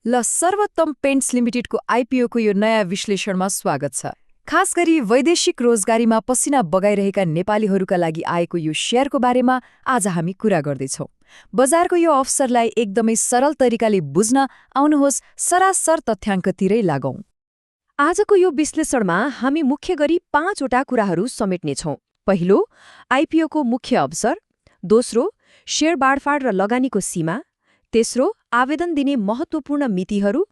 ल सर्वोत्तम पेन्ट्स लिमिटेडको आइपिओको यो नयाँ विश्लेषणमा स्वागत छ। खास गरी वैदेशिक रोजगारीमा पसिना बगाइरहेका नेपालीहरूका लागि आएको यो शेयरको बारेमा आज हामी कुरा गर्दैछौँ। बजारको यो अवसरलाई एकदमै सरल तरिकाले बुझ्न आउनुहोस् सरासर तथ्याङ्कतिरै लागौं। आजको यो विश्लेषणमा हामी मुख्य गरी 5 वटा कुराहरू समेट्नेछौँ। पहिलो, आइपिओको मुख्य अवसर। दोस्रो, शेयर बाँडफाँड र लगानीको सीमा। तेस्रो, आवेदन दिने महत्त्वपूर्ण मितिहरू।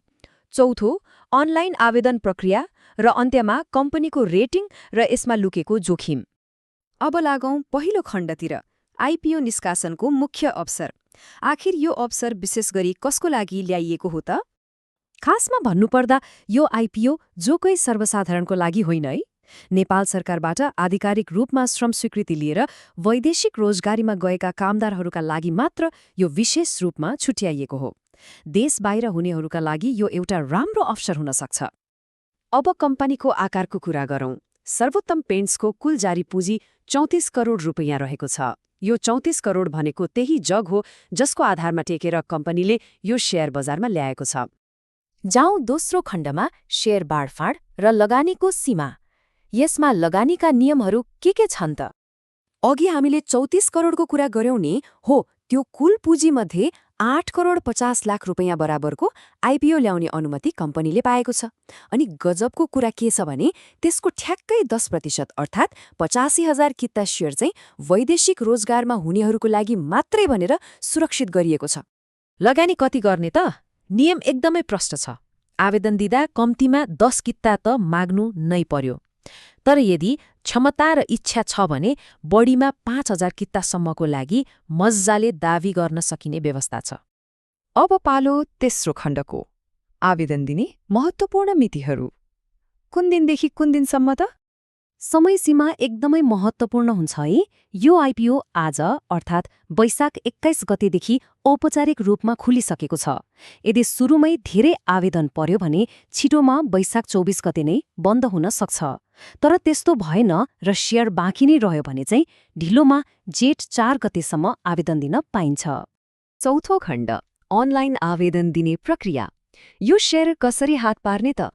चौथो, अनलाइन आवेदन प्रक्रिया र अन्त्यमा कम्पनीको रेटिङ र यसमा लुकेको जोखिम। अब लागौं पहिलो खण्डतिर, आइपिओ निष्कासनको मुख्य अवसर। आखिर यो अवसर विशेष गरी कसको लागि ल्याइएको हो त? खासमा भन्नुपर्दा यो आइपिओ जो कोही सर्वसाधारणको लागि होइन है। नेपाल सरकारबाट आधिकारिक रूपमा श्रम स्वीकृति लिएर वैदेशिक रोजगारीमा गएका कामदारहरूका लागि मात्र यो विशेष रूपमा छुट्याइएको हो। देश बाहिर हुनेहरूका लागि यो एउटा राम्रो अवसर हुन सक्छ। अब कम्पनीको आकारको कुरा गरौँ। सर्वोत्तम पेन्ट्सको कुल जारी पुँजी 34 करोड रुपैयाँ रहेको छ। यो 34 करोड भनेको त्यही जग हो जसको आधारमा टेकेर कम्पनीले यो शेयर बजारमा ल्याएको छ। जाउँ दोस्रो खण्डमा, शेयर बाँडफाँड र लगानीको सीमा। यसमा लगानीका नियमहरू के छन् त? अघि हामीले 34 करोडको कुरा गर्यौं नि, हो त्यो कुल पुँजीमध्ये 8 करोड 50 लाख रुपैयाँ बराबरको आइपिओ ल्याउने अनुमति कम्पनीले पाएको छ। अनि गजबको कुरा के छ भने त्यसको ठ्याक्कै 10% अर्थात् 85,000 किता शेयर चाहिँ वैदेशिक रोजगारमा हुनेहरूको लागि मात्रै भनेर सुरक्षित गरिएको छ। लगानी कति गर्ने त? नियम एकदमै प्रष्ट छ। आवेदन दिँदा कम्तीमा 10 किता त माग्नु नै पर्यो। तर यदि क्षमता र इच्छा छ भने बढीमा 5,000 कितासम्मको लागि मज्जाले दावी गर्न सकिने व्यवस्था छ। अब पालो तेस्रो खण्डको, आवेदन दिने महत्त्वपूर्ण मितिहरू। कुन दिनदेखि कुन दिनसम्म त? समय सीमा एकदमै महत्त्वपूर्ण हुन्छ है। यो आइपिओ आज अर्थात् वैशाख 21 गतेदेखि औपचारिक रूपमा खुलिसकेको छ। यदि सुरुमै धेरै आवेदन पर्यो भने छिटोमा वैशाख 24 गते नै बन्द हुन सक्छ। तर त्यस्तो भएन र शेयर बाँकी नै रह्यो भने चाहिँ ढिलोमा जेठ 4 गतेसम्म आवेदन दिन पाइन्छ। चौथो खण्ड, अनलाइन आवेदन दिने प्रक्रिया। यो शेयर कसरी हात पार्ने त?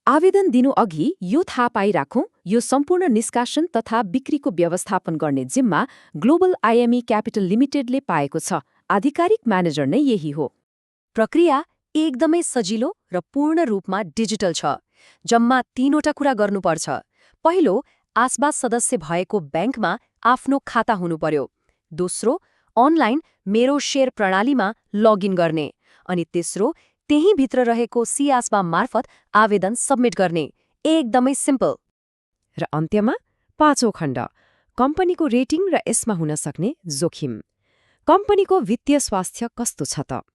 आवेदन दिनु अघि यो थाहा पाइराखौँ, यो सम्पूर्ण निष्कासन तथा बिक्रीको व्यवस्थापन गर्ने जिम्मा ग्लोबल आइएमई क्यापिटल लिमिटेडले पाएको छ। आधिकारिक म्यानेजर नै यही हो। प्रक्रिया एकदमै सजिलो र पूर्ण रूपमा डिजिटल छ। जम्मा 3 वटा कुरा गर्नुपर्छ। पहिलो, आसपास सदस्य भएको ब्याङ्कमा आफ्नो खाता हुनु पर्यो। दोस्रो, अनलाइन मेरो शेयर प्रणालीमा लगइन गर्ने। अनि तेस्रो, त्यही भित्र रहेको सिआसबा मार्फत आवेदन सबमिट गर्ने। एकदमै सिम्पल। र अन्त्यमा पाँचौं खण्ड, कम्पनीको रेटिङ र यसमा हुन सक्ने जोखिम। कम्पनीको वित्तीय स्वास्थ्य कस्तो छ त?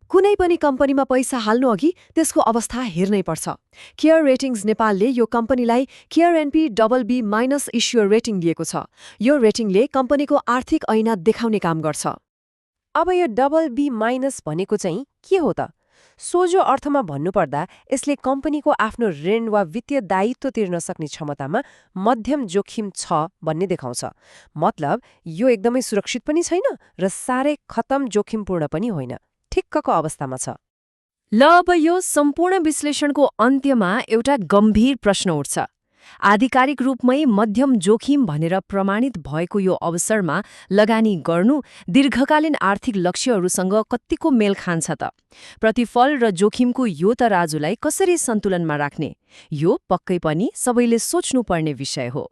कुनै पनि कम्पनीमा पैसा हाल्नु अघि त्यसको अवस्था हेर्नै पर्छ। केयर रेटिङ्स नेपालले यो कम्पनीलाई केयर एनपी BB- इस्युअर रेटिङ दिएको छ। यो रेटिङले कम्पनीको आर्थिक ऐना देखाउने काम गर्छ। अब यो BB- भनेको चाहिँ के हो त? सोझो अर्थमा भन्नुपर्दा यसले कम्पनीको आफ्नो ऋण वा वित्तीय दायित्व तिर्न सक्ने क्षमतामा मध्यम जोखिम छ भन्ने देखाउँछ। मतलब यो एकदमै सुरक्षित पनि छैन र साह्रै खतम जोखिमपूर्ण पनि होइन, ठिक्कको अवस्थामा छ। ल अब यो सम्पूर्ण विश्लेषणको अन्त्यमा एउटा गम्भीर प्रश्न उठ्छ। आधिकारिक रूपमै मध्यम जोखिम भनेर प्रमाणित भएको यो अवसरमा लगानी गर्नु दीर्घकालीन आर्थिक लक्ष्यहरूसँग कत्तिको मेल खान्छ त? प्रतिफल र जोखिमको यो तराजुलाई कसरी सन्तुलनमा राख्ने? यो पक्कै पनि सबैले सोच्नुपर्ने विषय हो।